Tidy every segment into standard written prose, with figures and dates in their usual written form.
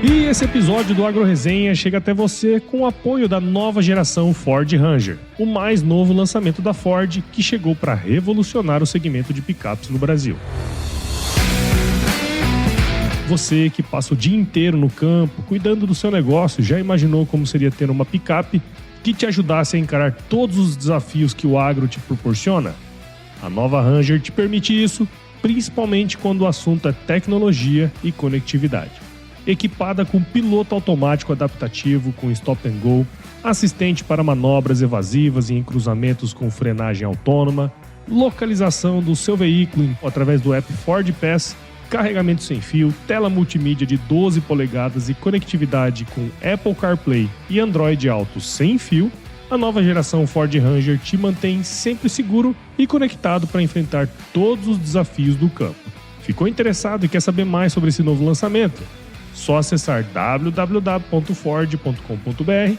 E esse episódio do Agro Resenha chega até você com o apoio da nova geração Ford Ranger, o mais novo lançamento da Ford que chegou para revolucionar o segmento de picapes no Brasil. Você que passa o dia inteiro no campo, cuidando do seu negócio, já imaginou como seria ter uma picape que te ajudasse a encarar todos os desafios que o agro te proporciona? A nova Ranger te permite isso, principalmente quando o assunto é tecnologia e conectividade. Equipada com piloto automático adaptativo com stop and go, assistente para manobras evasivas e em cruzamentos com frenagem autônoma, localização do seu veículo através do app Ford Pass, carregamento sem fio, tela multimídia de 12 polegadas e conectividade com Apple CarPlay e Android Auto sem fio, a nova geração Ford Ranger te mantém sempre seguro e conectado para enfrentar todos os desafios do campo. Ficou interessado e quer saber mais sobre esse novo lançamento? Só acessar www.ford.com.br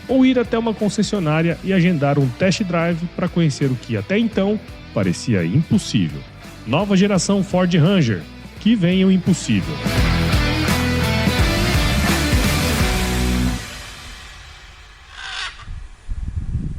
ou ir até uma concessionária e agendar um test drive para conhecer o que até então parecia impossível. Nova geração Ford Ranger, que venha o impossível.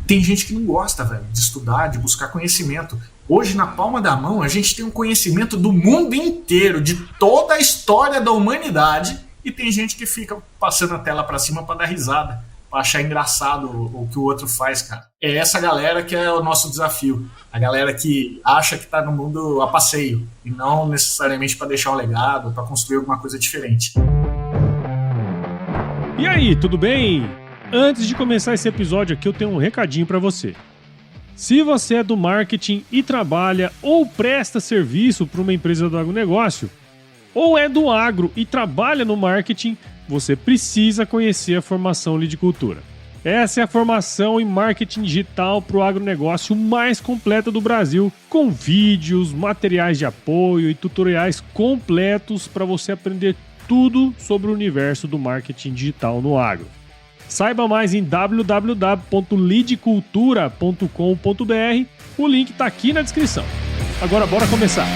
Tem gente que não gosta, velho, de estudar, de buscar conhecimento. Hoje, na palma da mão, a gente tem um conhecimento do mundo inteiro, de toda a história da humanidade, e tem gente que fica passando a tela pra cima pra dar risada, pra achar engraçado o que o outro faz, cara. É essa galera que é o nosso desafio. A galera que acha que tá no mundo a passeio, e não necessariamente pra deixar um legado, pra construir alguma coisa diferente. E aí, tudo bem? Antes de começar esse episódio aqui, eu tenho um recadinho pra você. Se você é do marketing e trabalha ou presta serviço para uma empresa do agronegócio, ou é do agro e trabalha no marketing, você precisa conhecer a formação Lidicultura. Essa é a formação em marketing digital para o agronegócio mais completa do Brasil, com vídeos, materiais de apoio e tutoriais completos para você aprender tudo sobre o universo do marketing digital no agro. Saiba mais em www.lidcultura.com.br. O link está aqui na descrição. Agora bora começar.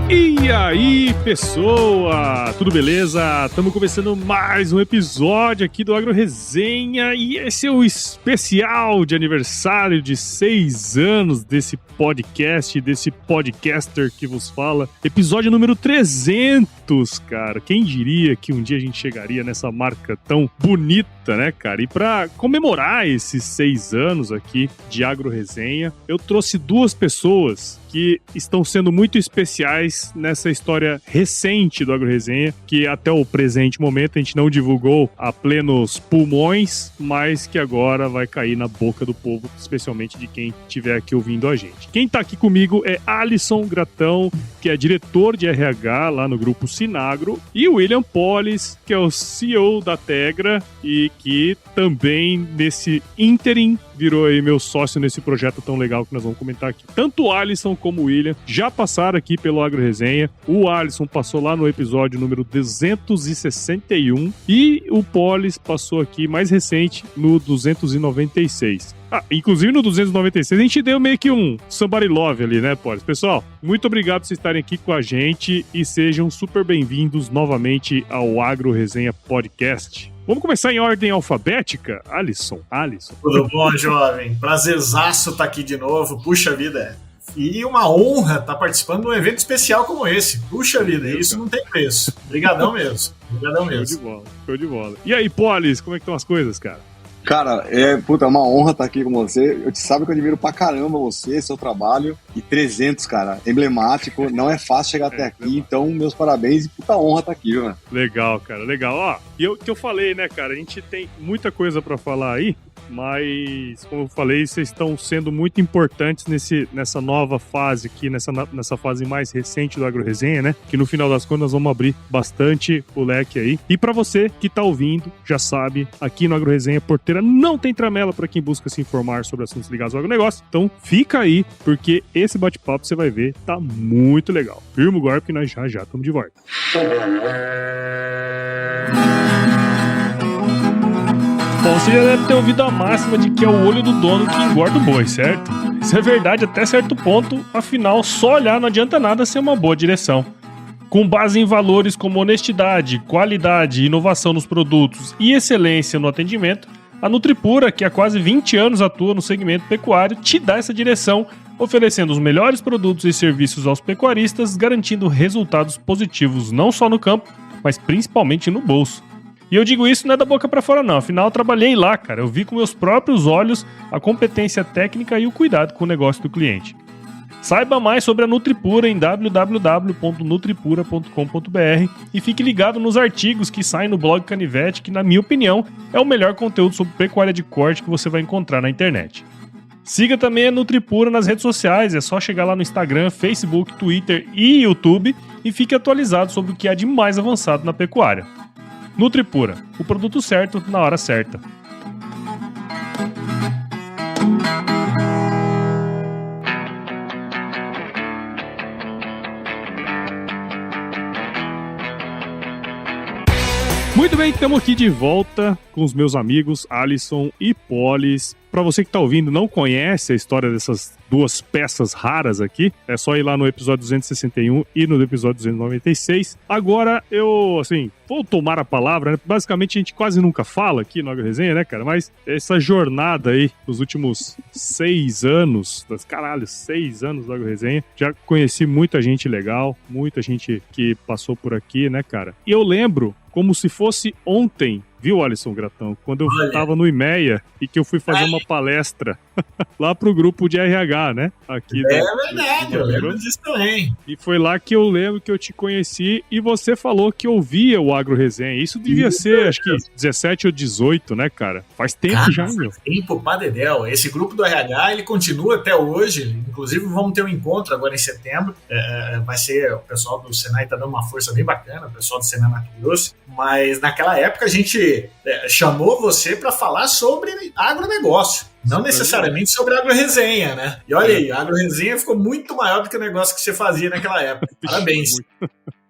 E aí, pessoa? Tudo beleza? Estamos começando mais um episódio aqui do Agro Resenha e esse é o especial de aniversário de 6 anos desse podcast, desse podcaster que vos fala. Episódio número 300, cara. Quem diria que um dia a gente chegaria nessa marca tão bonita, né, cara? E para comemorar esses 6 anos aqui de Agro Resenha, eu trouxe 2 pessoas que estão sendo muito especiais nessa história recente do Agro Resenha, que até o presente momento a gente não divulgou a plenos pulmões, mas que agora vai cair na boca do povo, especialmente de quem estiver aqui ouvindo a gente. Quem está aqui comigo é Alisson Gratão, que é diretor de RH lá no grupo Sinagro, e o William Polis, que é o CEO da Tegra e que também nesse ínterim virou aí meu sócio nesse projeto tão legal que nós vamos comentar aqui. Tanto o Alisson como o William já passaram aqui pelo Agro Resenha. O Alisson passou lá no episódio número 261 e o Polis passou aqui mais recente no 296. Inclusive no 296 a gente deu meio que um somebody love ali, né, Polis? Pessoal, muito obrigado por vocês estarem aqui com a gente e sejam super bem-vindos novamente ao Agro Resenha Podcast. Vamos começar em ordem alfabética? Alisson. Tudo bom, jovem? Prazerzaço estar aqui de novo. Puxa vida. E uma honra estar participando de um evento especial como esse. Puxa vida, isso não tem preço. Obrigadão mesmo. Show de bola. E aí, Polis, como é que estão as coisas, cara? Cara, é uma honra estar aqui com você. Eu te sabe que eu admiro pra caramba você, seu trabalho. E 300, cara, emblemático. Não é fácil chegar até aqui, então meus parabéns e puta honra estar aqui, mano. Legal, cara, legal. Ó, e o que eu falei, né, cara, a gente tem muita coisa pra falar aí, mas, como eu falei, vocês estão sendo muito importantes nessa nova fase aqui, nessa fase mais recente do Agro Resenha, né? Que no final das contas nós vamos abrir bastante o leque aí. E pra você que tá ouvindo, já sabe, aqui no Agro Resenha Porteira não tem tramela pra quem busca se informar sobre assuntos ligados ao agronegócio. Então fica aí, porque esse bate-papo você vai ver, tá muito legal. Firma o golpe que nós já estamos de volta. Bom, você já deve ter ouvido a máxima de que é o olho do dono que engorda o boi, certo? Isso é verdade até certo ponto, afinal, só olhar não adianta nada ser uma boa direção. Com base em valores como honestidade, qualidade, inovação nos produtos e excelência no atendimento, a Nutripura, que há quase 20 anos atua no segmento pecuário, te dá essa direção, oferecendo os melhores produtos e serviços aos pecuaristas, garantindo resultados positivos não só no campo, mas principalmente no bolso. E eu digo isso não é da boca pra fora não, afinal eu trabalhei lá, cara. Eu vi com meus próprios olhos a competência técnica e o cuidado com o negócio do cliente. Saiba mais sobre a Nutripura em www.nutripura.com.br e fique ligado nos artigos que saem no blog Canivete, que na minha opinião é o melhor conteúdo sobre pecuária de corte que você vai encontrar na internet. Siga também a Nutripura nas redes sociais, é só chegar lá no Instagram, Facebook, Twitter e YouTube e fique atualizado sobre o que há de mais avançado na pecuária. Nutripura, o produto certo na hora certa. Muito bem, estamos aqui de volta com os meus amigos Alisson e Polis. Para você que está ouvindo e não conhece a história dessas duas peças raras aqui, é só ir lá no episódio 261 e no episódio 296. Agora eu, vou tomar a palavra, né? Basicamente a gente quase nunca fala aqui no AgroResenha, né, cara? Mas essa jornada aí, dos últimos 6 anos, 6 anos do AgroResenha, já conheci muita gente legal, muita gente que passou por aqui, né, cara? E eu lembro como se fosse ontem, viu, Alisson Gratão? Quando eu tava no IMEA e que eu fui fazer uma palestra lá pro grupo de RH, né? Aqui verdade, eu lembro disso também. E foi lá que eu lembro que eu te conheci e você falou que ouvia o AgroResenha. Isso devia ser, acho que 17 ou 18, né, cara? Faz tempo já, meu. Faz tempo, padedel. Esse grupo do RH, ele continua até hoje. Inclusive, vamos ter um encontro agora em setembro. Vai ser, o pessoal do Senai tá dando uma força bem bacana, o pessoal do Senai Mato Grosso. Mas naquela época a gente chamou você para falar sobre agronegócio. Não necessariamente sobre a AgroResenha, né? E olha aí, a AgroResenha ficou muito maior do que o negócio que você fazia naquela época. Parabéns.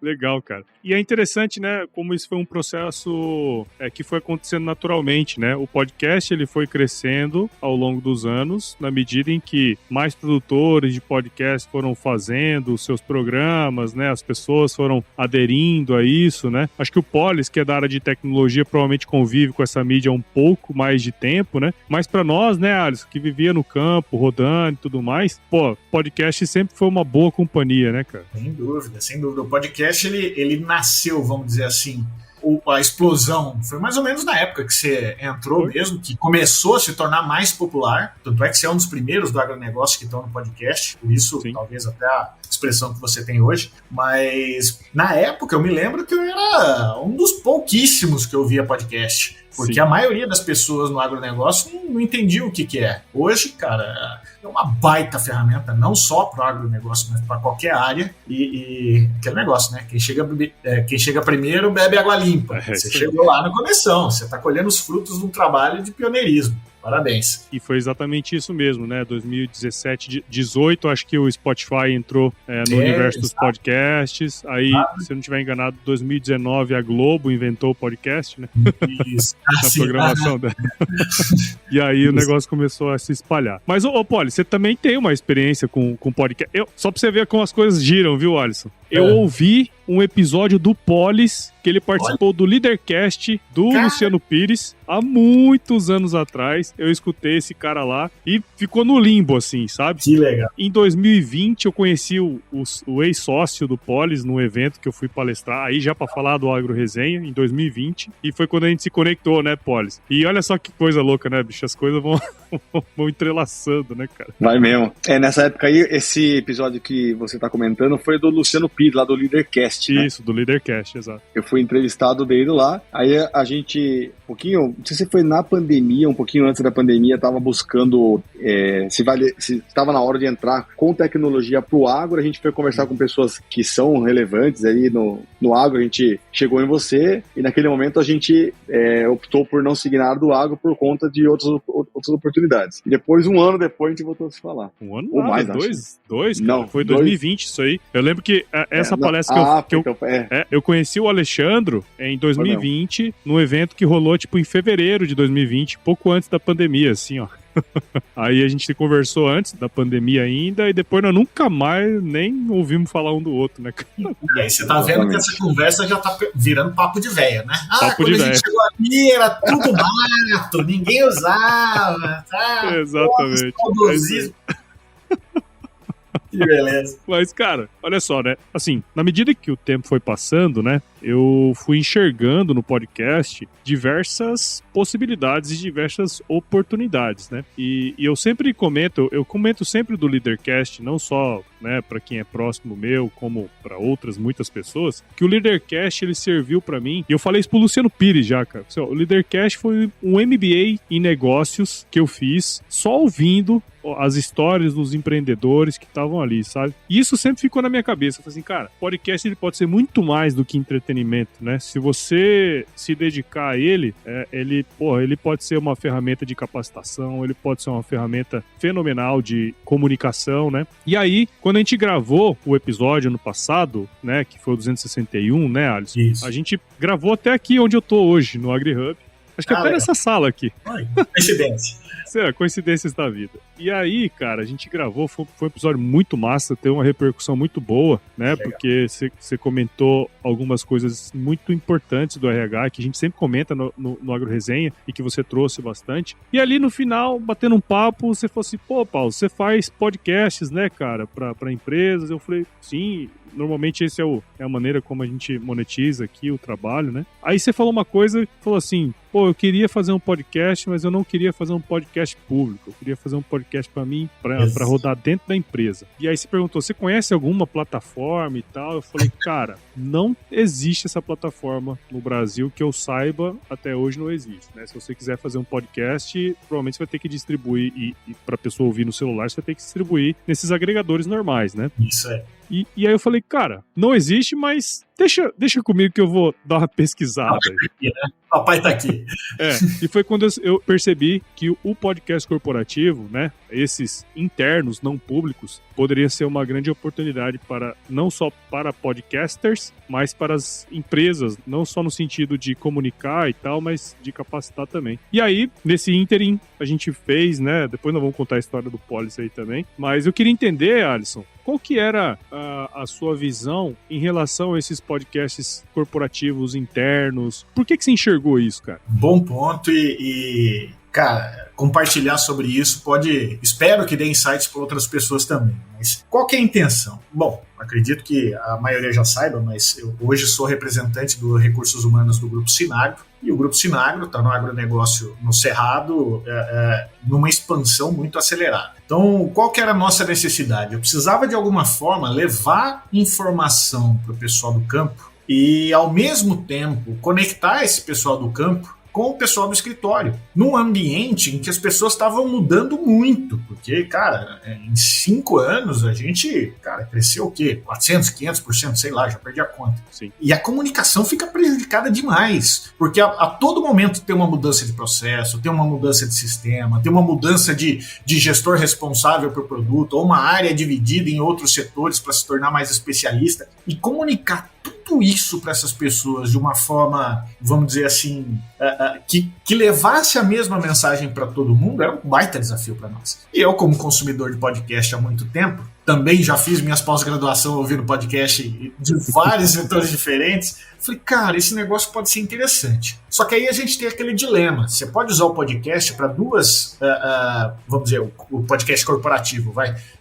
Legal, cara. E é interessante, né, como isso foi um processo que foi acontecendo naturalmente, né? O podcast, ele foi crescendo ao longo dos anos, na medida em que mais produtores de podcast foram fazendo os seus programas, né? As pessoas foram aderindo a isso, né? Acho que o Polis, que é da área de tecnologia, provavelmente convive com essa mídia há um pouco mais de tempo, né? Mas para nós, né, Alisson, que vivia no campo, rodando e tudo mais, podcast sempre foi uma boa companhia, né, cara? Sem dúvida, sem dúvida. O podcast, ele nasceu, vamos dizer assim, a explosão foi mais ou menos na época que você entrou mesmo, que começou a se tornar mais popular. Tanto é que você é um dos primeiros do agronegócio que estão no podcast, por isso, sim, talvez até a expressão que você tem hoje. Mas na época eu me lembro que eu era um dos pouquíssimos que eu via podcast. Porque sim, a maioria das pessoas no agronegócio não entendia o que é. Hoje, cara, é uma baita ferramenta, não só para o agronegócio, mas para qualquer área. E aquele negócio, né? Quem chega primeiro bebe água limpa. Você chegou lá no começão, você está colhendo os frutos de um trabalho de pioneirismo. Parabéns. E foi exatamente isso mesmo, né? 2017, 2018, acho que o Spotify entrou no universo dos podcasts. Aí, se eu não estiver enganado, 2019 a Globo inventou o podcast, né? Isso. Na programação dela. E aí o negócio começou a se espalhar. Mas, Poli, você também tem uma experiência com podcast. Só pra você ver como as coisas giram, viu, Alisson? Eu ouvi um episódio do Polis, que ele participou do Leadercast do Luciano Pires, há muitos anos atrás. Eu escutei esse cara lá e ficou no limbo, assim, sabe? Que legal. Em 2020, eu conheci o ex-sócio do Polis num evento que eu fui palestrar, aí já pra falar do AgroResenha, em 2020. E foi quando a gente se conectou, né, Polis? E olha só que coisa louca, né, bicho? As coisas vão entrelaçando, né, cara? Vai mesmo. Nessa época aí, esse episódio que você tá comentando foi do Luciano Pires, lá do Leadercast, né? Isso, do Leadercast, exato. Eu fui entrevistado dele lá, aí a gente, não sei se foi na pandemia, um pouquinho antes da pandemia, tava buscando se estava na hora de entrar com tecnologia pro agro. A gente foi conversar com pessoas que são relevantes aí no agro. A gente chegou em você e naquele momento a gente optou por não seguir nada do agro por conta de outras oportunidades. E depois, um ano depois, a gente voltou a se falar. Um ano? Ou mais, dois? Cara, não, foi 2020 isso aí. Eu lembro que essa palestra eu conheci o Alexandro em 2020, num evento que rolou, tipo, em fevereiro de 2020, pouco antes da pandemia, assim, ó. Aí a gente conversou antes da pandemia ainda, e depois nós nunca mais nem ouvimos falar um do outro, né? Aí você tá vendo que essa conversa já tá virando papo de véia, né? Papo quando a gente chegou aqui era tudo mato, ninguém usava, tá? Exatamente. Que beleza. Mas, cara, olha só, né? Assim, na medida que o tempo foi passando, né? Eu fui enxergando no podcast diversas possibilidades e diversas oportunidades, né? E eu sempre comento sempre do Leadercast, não só, né, para quem é próximo meu, como para outras muitas pessoas, que o Leadercast ele serviu para mim. E eu falei isso pro Luciano Pires já, cara. O Leadercast foi um MBA em negócios que eu fiz só ouvindo as histórias dos empreendedores que estavam ali, sabe? E isso sempre ficou na minha cabeça. Eu falei assim, cara, podcast ele pode ser muito mais do que entretenimento, né? Se você se dedicar a ele, ele pode ser uma ferramenta de capacitação, ele pode ser uma ferramenta fenomenal de comunicação, né? E aí, quando a gente gravou o episódio ano passado, né, que foi o 261, né, Alisson? Isso. A gente gravou até aqui onde eu tô hoje, no AgriHub. Acho que até nessa sala aqui. Coincidência. Coincidências da vida. E aí, cara, a gente gravou, foi um episódio muito massa, teve uma repercussão muito boa, né? Legal. Porque você comentou algumas coisas muito importantes do RH, que a gente sempre comenta no Agro Resenha, e que você trouxe bastante. E ali no final, batendo um papo, você falou assim, pô, Paulo, você faz podcasts, né, cara, pra empresas? Eu falei, sim. Normalmente essa é a maneira como a gente monetiza aqui o trabalho, né? Aí você falou uma coisa, falou assim, pô, eu queria fazer um podcast, mas eu não queria fazer um podcast público. Eu queria fazer um podcast pra mim, pra rodar dentro da empresa. E aí você perguntou, você conhece alguma plataforma e tal? Eu falei, cara, não existe essa plataforma no Brasil que eu saiba, até hoje não existe, né? Se você quiser fazer um podcast, provavelmente você vai ter que distribuir, e pra pessoa ouvir no celular, você vai ter que distribuir nesses agregadores normais, né? Isso é. E aí eu falei, cara, não existe, mas deixa comigo que eu vou dar uma pesquisada. Papai tá aqui. E foi quando eu percebi que o podcast corporativo, né, esses internos, não públicos, poderia ser uma grande oportunidade não só para podcasters, mas para as empresas, não só no sentido de comunicar e tal, mas de capacitar também. E aí, nesse ínterim, a gente fez, né, depois nós vamos contar a história do Polis aí também, mas eu queria entender, Alisson, qual que era a sua visão em relação a esses podcasts corporativos internos? Por que você enxergou isso, cara? Bom ponto e cara, compartilhar sobre isso espero que dê insights para outras pessoas também. Mas qual que é a intenção? Bom, acredito que a maioria já saiba, mas eu hoje sou representante dos recursos humanos do Grupo Sinagro, e o Grupo Sinagro está no agronegócio no Cerrado, numa expansão muito acelerada. Então, qual que era a nossa necessidade? Eu precisava, de alguma forma, levar informação para o pessoal do campo e, ao mesmo tempo, conectar esse pessoal do campo com o pessoal do escritório, num ambiente em que as pessoas estavam mudando muito, porque, cara, em 5 anos a gente, cara, cresceu o quê? 400, 500%, sei lá, já perdi a conta. Sim. E a comunicação fica prejudicada demais, porque a todo momento tem uma mudança de processo, tem uma mudança de sistema, tem uma mudança de gestor responsável por produto, ou uma área dividida em outros setores para se tornar mais especialista, e comunicar tudo isso para essas pessoas de uma forma, vamos dizer assim, que levasse a mesma mensagem para todo mundo, era um baita desafio para nós. E eu, como consumidor de podcast há muito tempo, também já fiz minhas pós-graduação ouvindo podcast de vários setores diferentes. Falei, cara, esse negócio pode ser interessante. Só que aí a gente tem aquele dilema. Você pode usar o podcast para duas, vamos dizer, o podcast corporativo,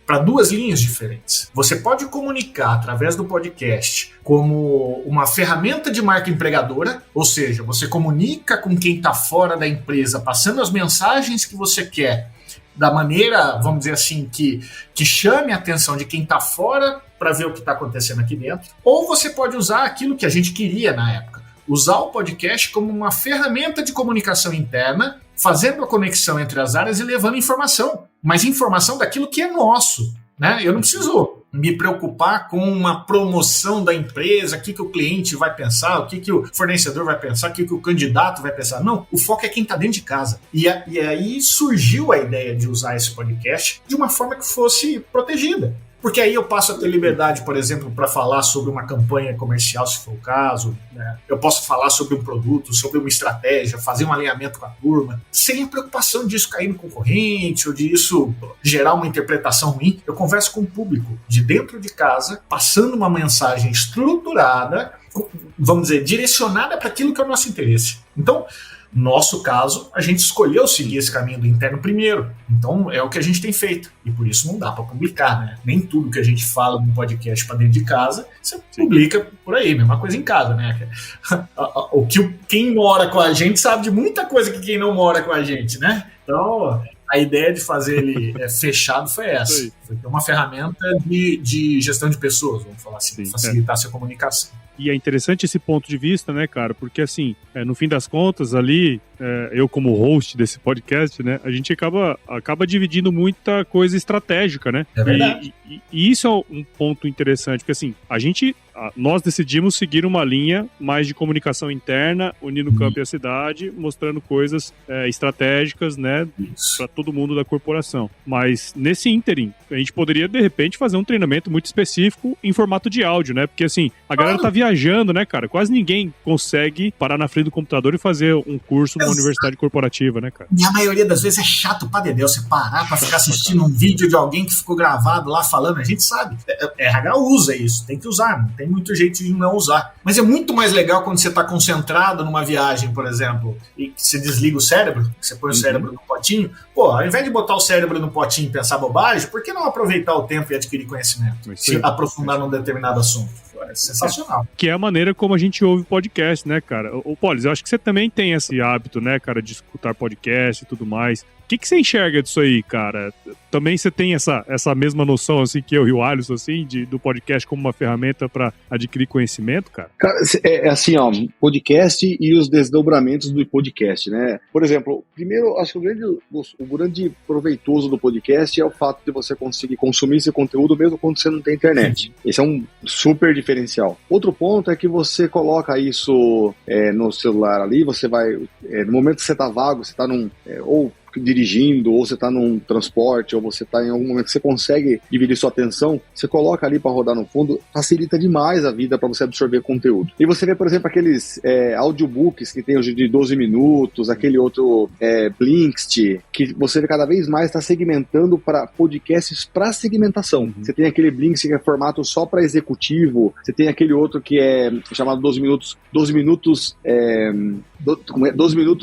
para duas linhas diferentes. Você pode comunicar através do podcast como uma ferramenta de marca empregadora, ou seja, você comunica com quem está fora da empresa, passando as mensagens que você quer, da maneira, vamos dizer assim, que chame a atenção de quem está fora para ver o que está acontecendo aqui dentro. Ou você pode usar aquilo que a gente queria na época, usar o podcast como uma ferramenta de comunicação interna, fazendo a conexão entre as áreas e levando informação, mas informação daquilo que é nosso, né? Eu não preciso me preocupar com uma promoção da empresa, o que o cliente vai pensar, o que o fornecedor vai pensar, o que o candidato vai pensar. Não, o foco é quem está dentro de casa. E aí surgiu a ideia de usar esse podcast de uma forma que fosse protegida. Porque aí eu passo a ter liberdade, por exemplo, para falar sobre uma campanha comercial, se for o caso, né? Eu posso falar sobre um produto, sobre uma estratégia, fazer um alinhamento com a turma, sem a preocupação disso cair no concorrente ou disso gerar uma interpretação ruim. Eu converso com o público de dentro de casa, passando uma mensagem estruturada, vamos dizer, direcionada para aquilo que é o nosso interesse. Então, nosso caso, a gente escolheu seguir esse caminho do interno primeiro. Então, é o que a gente tem feito. E por isso não dá para publicar, né? Nem tudo que a gente fala no podcast para dentro de casa, você publica por aí. Mesma coisa em casa, né? Quem mora com a gente sabe de muita coisa que quem não mora com a gente, né? Então, a ideia de fazer ele fechado foi essa. Foi ter uma ferramenta de gestão de pessoas, vamos falar assim, facilitar essa comunicação. E é interessante esse ponto de vista, né, cara? Porque, assim, no fim das contas, ali, eu como host desse podcast, né, a gente acaba dividindo muita coisa estratégica, né? É verdade. E isso é um ponto interessante, porque, assim, nós decidimos seguir uma linha mais de comunicação interna, unindo o campo e a cidade, mostrando coisas estratégicas, né, para todo mundo da corporação. Mas, nesse ínterim, a gente poderia, de repente, fazer um treinamento muito específico em formato de áudio, né? Porque, assim, a galera tá viajando, né, cara? Quase ninguém consegue parar na frente do computador e fazer um curso numa universidade corporativa, né, cara? E a maioria das vezes é chato pra dedéu você parar pra ficar assistindo um vídeo de alguém que ficou gravado lá falando. A gente sabe. RH usa isso, tem que usar, não tem muito jeito de não usar. Mas é muito mais legal quando você tá concentrado numa viagem, por exemplo, e que você desliga o cérebro, que você põe o cérebro no potinho. Pô, ao invés de botar o cérebro no potinho e pensar bobagem, por que não aproveitar o tempo e adquirir conhecimento? Se aprofundar num determinado assunto. É sensacional. Que é a maneira como a gente ouve podcast, né, cara? Ô, Polis, eu acho que você também tem esse hábito, né, cara, de escutar podcast e tudo mais. O que você enxerga disso aí, cara? Também você tem essa mesma noção, assim, que eu e o Alisson, assim, do podcast como uma ferramenta para adquirir conhecimento, cara? Cara, é assim, ó, podcast e os desdobramentos do podcast, né? Por exemplo, primeiro, acho que o grande proveitoso do podcast é o fato de você conseguir consumir esse conteúdo mesmo quando você não tem internet. Esse é um super diferencial. Outro ponto é que você coloca isso no celular ali, você vai, no momento que você tá vago, você tá ou dirigindo, ou você está num transporte, ou você está em algum momento que você consegue dividir sua atenção, você coloca ali para rodar no fundo, facilita demais a vida para você absorver conteúdo. E você vê, por exemplo, aqueles audiobooks que tem hoje de 12 minutos, aquele outro Blinkist, que você vê cada vez mais está segmentando para podcasts para segmentação. Você tem aquele Blinkist que é formato só para executivo, você tem aquele outro que é chamado 12 minutos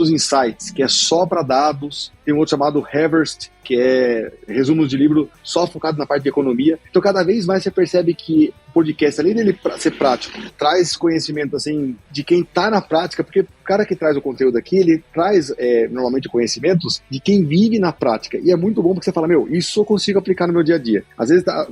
Insights, que é só para dados. Tem um outro chamado Haverst, que é resumos de livro só focado na parte de economia. Então, cada vez mais você percebe que o podcast, além dele ser prático, traz conhecimento, assim, de quem tá na prática, porque o cara que traz o conteúdo aqui, ele traz, normalmente, conhecimentos de quem vive na prática. E é muito bom porque você fala, isso eu consigo aplicar no meu dia a dia. Às vezes, a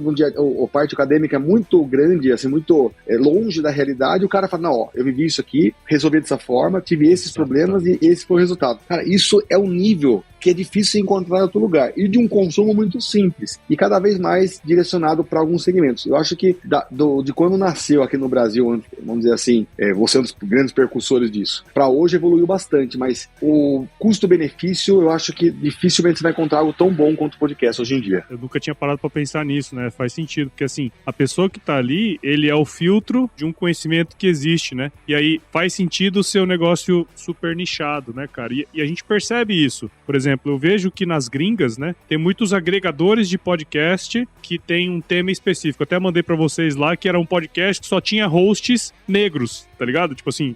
parte acadêmica é muito grande, assim, muito longe da realidade, o cara fala, não, eu vivi isso aqui, resolvi dessa forma, tive esses problemas e esse foi o resultado. Cara, isso é um nível que é difícil encontrar em outro lugar, e de um consumo muito simples, e cada vez mais direcionado para alguns segmentos. Eu acho que de quando nasceu aqui no Brasil, vamos dizer assim, você é um dos grandes percussores disso, para hoje evoluiu bastante, mas o custo-benefício, eu acho que dificilmente você vai encontrar algo tão bom quanto o podcast hoje em dia. Eu nunca tinha parado para pensar nisso, né? Faz sentido, porque assim, a pessoa que tá ali, ele é o filtro de um conhecimento que existe, né? E aí faz sentido o seu negócio super nichado, né, cara? E a gente percebe isso. Por exemplo, eu vejo que nas gringas, né, tem muitos agregadores de podcast que tem um tema específico. Até mandei pra vocês lá que era um podcast que só tinha hosts negros, tá ligado? Tipo assim,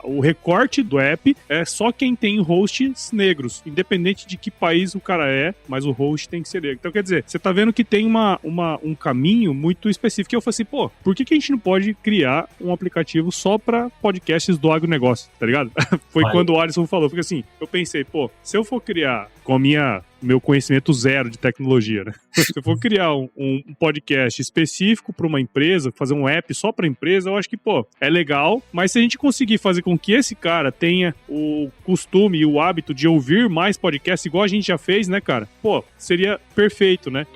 o recorte do app é só quem tem hosts negros, independente de que país o cara é, mas o host tem que ser negro. Então, quer dizer, você tá vendo que tem um caminho muito específico. E eu falei assim, por que a gente não pode criar um aplicativo só pra podcasts do agronegócio, tá ligado? Foi quando o Alisson falou, porque assim, eu pensei, se eu for criar com meu conhecimento zero de tecnologia, né? Se eu for criar um podcast específico para uma empresa, fazer um app só para empresa, eu acho que, é legal, mas se a gente conseguir fazer com que esse cara tenha o costume e o hábito de ouvir mais podcasts, igual a gente já fez, né, cara? Seria perfeito, né?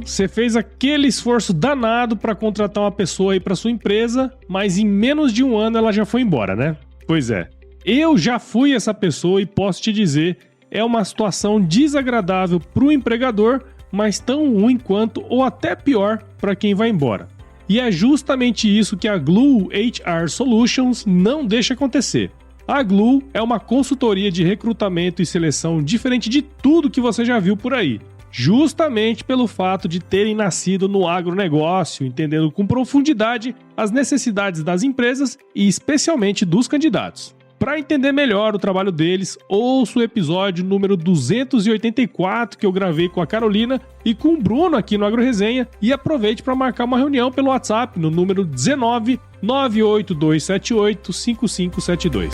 Você fez aquele esforço danado para contratar uma pessoa aí para sua empresa, mas em menos de um ano ela já foi embora, né? Pois é. Eu já fui essa pessoa e posso te dizer é uma situação desagradável para o empregador, mas tão ruim quanto ou até pior para quem vai embora. E é justamente isso que a Glue HR Solutions não deixa acontecer. A Glue é uma consultoria de recrutamento e seleção diferente de tudo que você já viu por aí. Justamente pelo fato de terem nascido no agronegócio, entendendo com profundidade as necessidades das empresas e especialmente dos candidatos. Para entender melhor o trabalho deles, ouça o episódio número 284 que eu gravei com a Carolina e com o Bruno aqui no Agro Resenha e aproveite para marcar uma reunião pelo WhatsApp no número 19 98278 5572.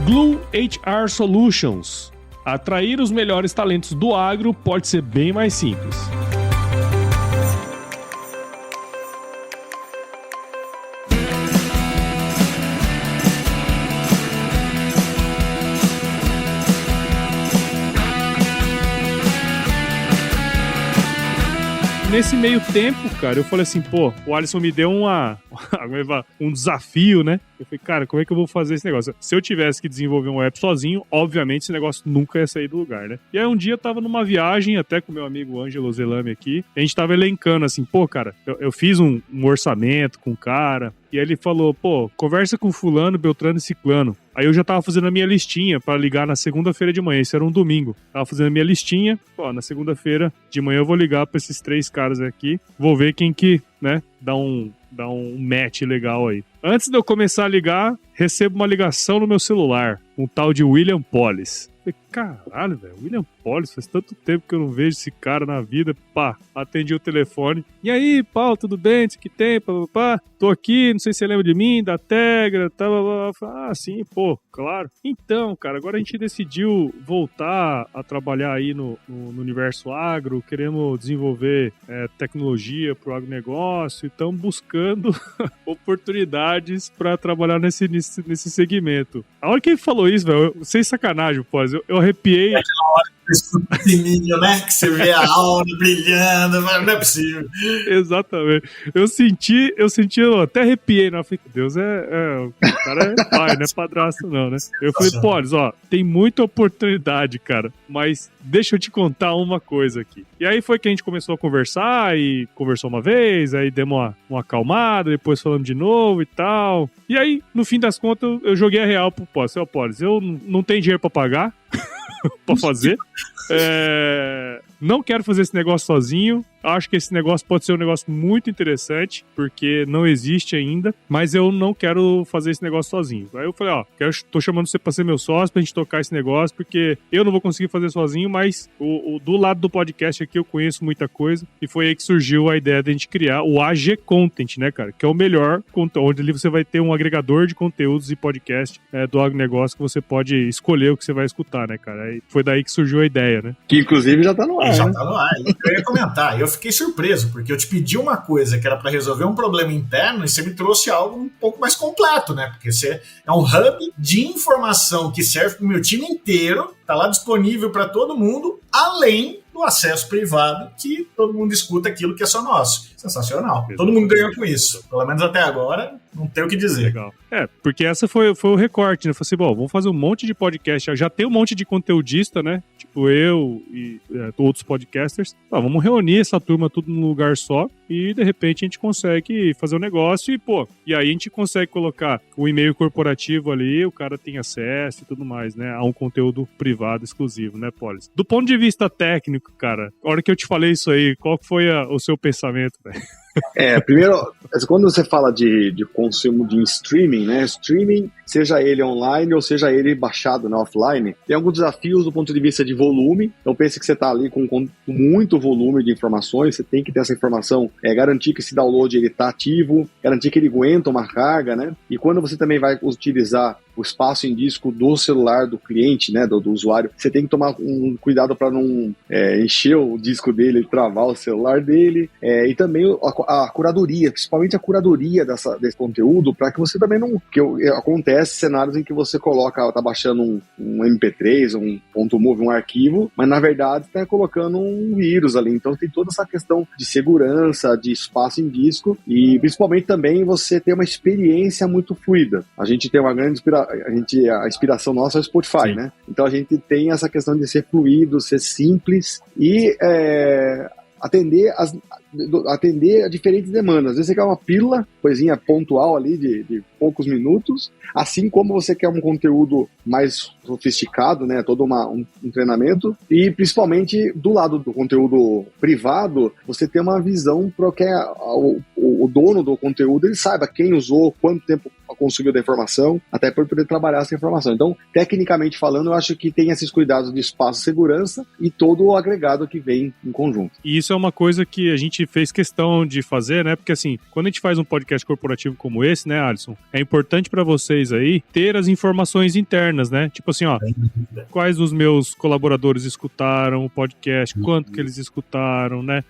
Glue HR Solutions. Atrair os melhores talentos do agro pode ser bem mais simples. Nesse meio tempo, cara, eu falei assim, pô, o Alisson me deu um desafio, né? Eu falei, cara, como é que eu vou fazer esse negócio? Se eu tivesse que desenvolver um app sozinho, obviamente esse negócio nunca ia sair do lugar, né? E aí um dia eu tava numa viagem, até com meu amigo Ângelo Zelame aqui, a gente tava elencando assim, pô, cara, eu fiz um orçamento com o cara, e aí ele falou, pô, conversa com fulano, Beltrano e Ciclano. Aí eu já tava fazendo a minha listinha pra ligar na segunda-feira de manhã, isso era um domingo. Tava fazendo a minha listinha, pô, na segunda-feira de manhã eu vou ligar pra esses 3 caras aqui, vou ver quem que, né, dá um match legal aí. Antes de eu começar a ligar, recebo uma ligação no meu celular, um tal de William Pollis. Falei, caralho, velho, William Pollis, faz tanto tempo que eu não vejo esse cara na vida. Pá, atendi o telefone. E aí, Paulo, tudo bem? O que tem? Pá, tô aqui, não sei se você lembra de mim, da Tegra, tá, ah, sim, pô, claro. Então, cara, agora a gente decidiu voltar a trabalhar aí no universo agro, queremos desenvolver tecnologia pro agronegócio e estamos buscando oportunidades para trabalhar nesse segmento. A hora que ele falou isso, velho, sem sacanagem, pô, eu arrepiei. Aquela hora que você escuta o sininho, né? Que você vê a aula brilhando, mas não é possível. Exatamente. Eu senti, eu até arrepiei, né? Eu falei, Deus, o cara é pai, não é padrasto não, né? Eu falei, pô, ó, tem muita oportunidade, cara, mas deixa eu te contar uma coisa aqui. E aí foi que a gente começou a conversar, e conversou uma vez, aí demos uma acalmada, depois falamos de novo e tal. E aí, no fim das contas, eu joguei a real pro Polis. Eu não tenho dinheiro pra pagar, pra fazer. Não quero fazer esse negócio sozinho. Acho que esse negócio pode ser um negócio muito interessante, porque não existe ainda, mas eu não quero fazer esse negócio sozinho. Aí eu falei, ó, tô chamando você pra ser meu sócio, pra gente tocar esse negócio, porque eu não vou conseguir fazer sozinho, mas do lado do podcast aqui eu conheço muita coisa, e foi aí que surgiu a ideia de a gente criar o AG Content, né, cara, que é o melhor conteúdo, onde ali você vai ter um agregador de conteúdos e podcast do agronegócio que você pode escolher o que você vai escutar, né, cara. Aí foi daí que surgiu a ideia, né. Que inclusive já tá no ar, Já né? tá no ar. Eu ia comentar, eu fiquei surpreso, porque eu te pedi uma coisa que era para resolver um problema interno e você me trouxe algo um pouco mais completo, né? Porque você é um hub de informação que serve para o meu time inteiro, tá lá disponível para todo mundo, além do acesso privado, que todo mundo escuta aquilo que é só nosso. Sensacional. Todo mundo ganhou com isso. Pelo menos até agora, não tem o que dizer. Legal. Porque essa foi o recorte, né? Falei assim, bom, vamos fazer um monte de podcast. Já tem um monte de conteudista, né? Tipo eu e outros podcasters. Vamos reunir essa turma tudo num lugar só e, de repente, a gente consegue fazer um negócio e aí a gente consegue colocar o e-mail corporativo ali, o cara tem acesso e tudo mais, né? A um conteúdo privado exclusivo, né, Polis? Do ponto de vista técnico, cara, a hora que eu te falei isso aí, qual foi o seu pensamento, velho? Primeiro, quando você fala de consumo de streaming, né? Streaming, seja ele online ou seja ele baixado, né, offline, tem alguns desafios do ponto de vista de volume. Então pense que você está ali com muito volume de informações, você tem que ter essa informação, garantir que esse download ele está ativo, garantir que ele aguenta uma carga, né? E quando você também vai utilizar o espaço em disco do celular do cliente, né, do usuário, você tem que tomar um cuidado para não encher o disco dele, travar o celular dele, e também a curadoria, principalmente a curadoria desse conteúdo, para que você também não... Acontece cenários em que você tá baixando um MP3, um .mov, um arquivo, mas na verdade está colocando um vírus ali, então tem toda essa questão de segurança, de espaço em disco, e principalmente também você ter uma experiência muito fluida. A gente tem uma grande inspiração a inspiração nossa é o Spotify, Sim. né? Então a gente tem essa questão de ser fluido, ser simples e atender a diferentes demandas. Às vezes você quer uma pílula, coisinha pontual ali de poucos minutos, assim como você quer um conteúdo mais sofisticado, né, todo um treinamento, e principalmente do lado do conteúdo privado, você tem uma visão para que o dono do conteúdo ele saiba quem usou, quanto tempo conseguiu da informação, até para poder trabalhar essa informação. Então, tecnicamente falando, eu acho que tem esses cuidados de espaço e segurança e todo o agregado que vem em conjunto. E isso é uma coisa que a gente fez questão de fazer, né? Porque assim, quando a gente faz um podcast corporativo como esse, né, Alisson, é importante para vocês aí ter as informações internas, né? Tipo assim, ó, quais dos meus colaboradores escutaram o podcast, quanto que eles escutaram, né?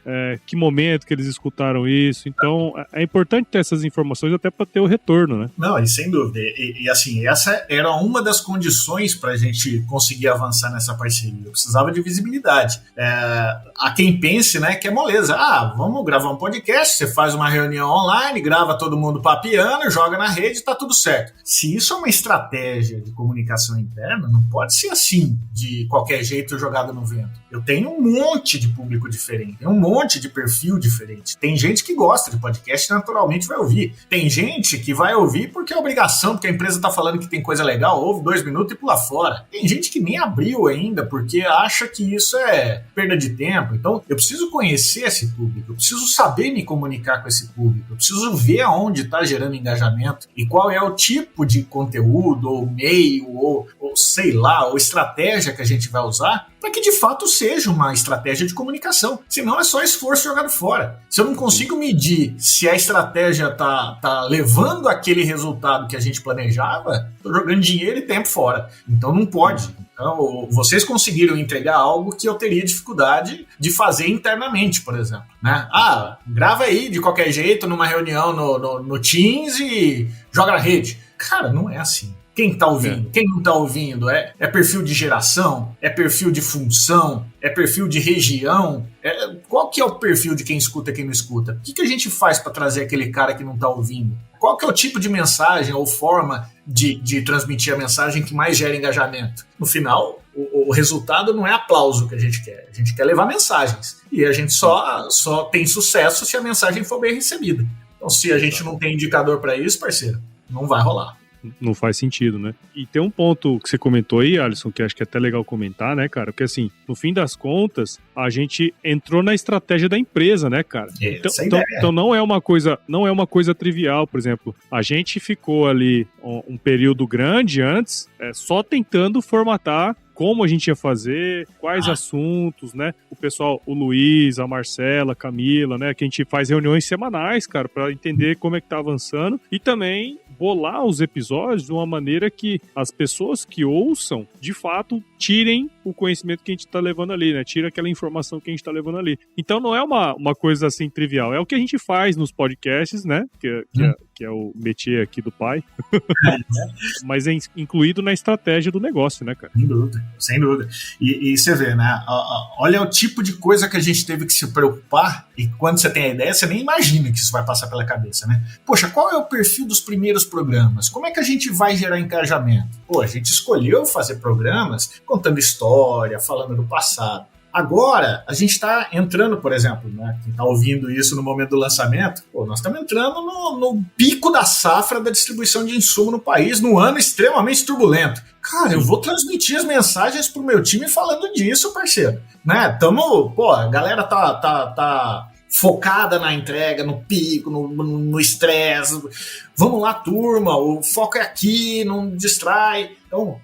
Que momento que eles escutaram isso. Então, é importante ter essas informações até para ter o retorno, né? Não, e sem dúvida. E assim, essa era uma das condições para a gente conseguir avançar nessa parceria. Eu precisava de visibilidade. Há quem pense, né, que é moleza. Vamos gravar um podcast, você faz uma reunião online, grava todo mundo papiando, joga na rede e tá tudo certo. Se isso é uma estratégia de comunicação interna, não pode ser assim, de qualquer jeito jogado no vento. Eu tenho um monte de público diferente, tem um monte de perfil diferente. Tem gente que gosta de podcast e naturalmente vai ouvir. Tem gente que vai ouvir porque é obrigação, porque a empresa tá falando que tem coisa legal, ouve 2 minutos e pula fora. Tem gente que nem abriu ainda porque acha que isso é perda de tempo. Então, eu preciso conhecer esse público, eu preciso saber me comunicar com esse público, eu preciso ver aonde está gerando engajamento e qual é o tipo de conteúdo, ou meio, ou sei lá, ou estratégia que a gente vai usar para que de fato seja uma estratégia de comunicação. Senão é só esforço jogado fora. Se eu não consigo medir se a estratégia tá levando aquele resultado que a gente planejava, tô jogando dinheiro e tempo fora. Então não pode. Então, vocês conseguiram entregar algo que eu teria dificuldade de fazer internamente, por exemplo, né? Grava aí de qualquer jeito numa reunião no Teams e joga na rede. Cara, não é assim. Quem tá ouvindo? Quem não tá ouvindo? É perfil de geração? É perfil de função? É perfil de região? Qual que é o perfil de quem escuta e quem não escuta? O que a gente faz para trazer aquele cara que não tá ouvindo? Qual que é o tipo de mensagem ou forma de transmitir a mensagem que mais gera engajamento? No final, o resultado não é aplauso que a gente quer levar mensagens. E a gente só tem sucesso se a mensagem for bem recebida. Então, se a gente não tem indicador para isso, parceiro, não vai rolar. Não faz sentido, né? E tem um ponto que você comentou aí, Alisson, que acho que é até legal comentar, né, cara? Porque assim, no fim das contas, a gente entrou na estratégia da empresa, né, cara? Então não é uma coisa trivial, por exemplo. A gente ficou ali um período grande antes, só tentando formatar como a gente ia fazer, quais assuntos, né? O pessoal, o Luiz, a Marcela, a Camila, né? Que a gente faz reuniões semanais, cara, para entender como é que tá avançando e também bolar os episódios de uma maneira que as pessoas que ouçam, de fato, tirem o conhecimento que a gente tá levando ali, né? Tira aquela informação que a gente tá levando ali. Então não é uma coisa assim trivial, é o que a gente faz nos podcasts, né? Que é o métier aqui do pai, mas é incluído na estratégia do negócio, né, cara? Sem dúvida. E você vê, né? Olha o tipo de coisa que a gente teve que se preocupar e quando você tem a ideia, você nem imagina que isso vai passar pela cabeça, né? Poxa, qual é o perfil dos primeiros programas? Como é que a gente vai gerar engajamento? Pô, a gente escolheu fazer programas contando história, falando do passado. Agora, a gente está entrando, por exemplo, né, quem está ouvindo isso no momento do lançamento, nós estamos entrando no pico da safra da distribuição de insumo no país, num ano extremamente turbulento. Cara, eu vou transmitir as mensagens pro meu time falando disso, parceiro. Né? A galera tá focada na entrega, no pico, no estresse. Vamos lá, turma, o foco é aqui, não distrai. Então,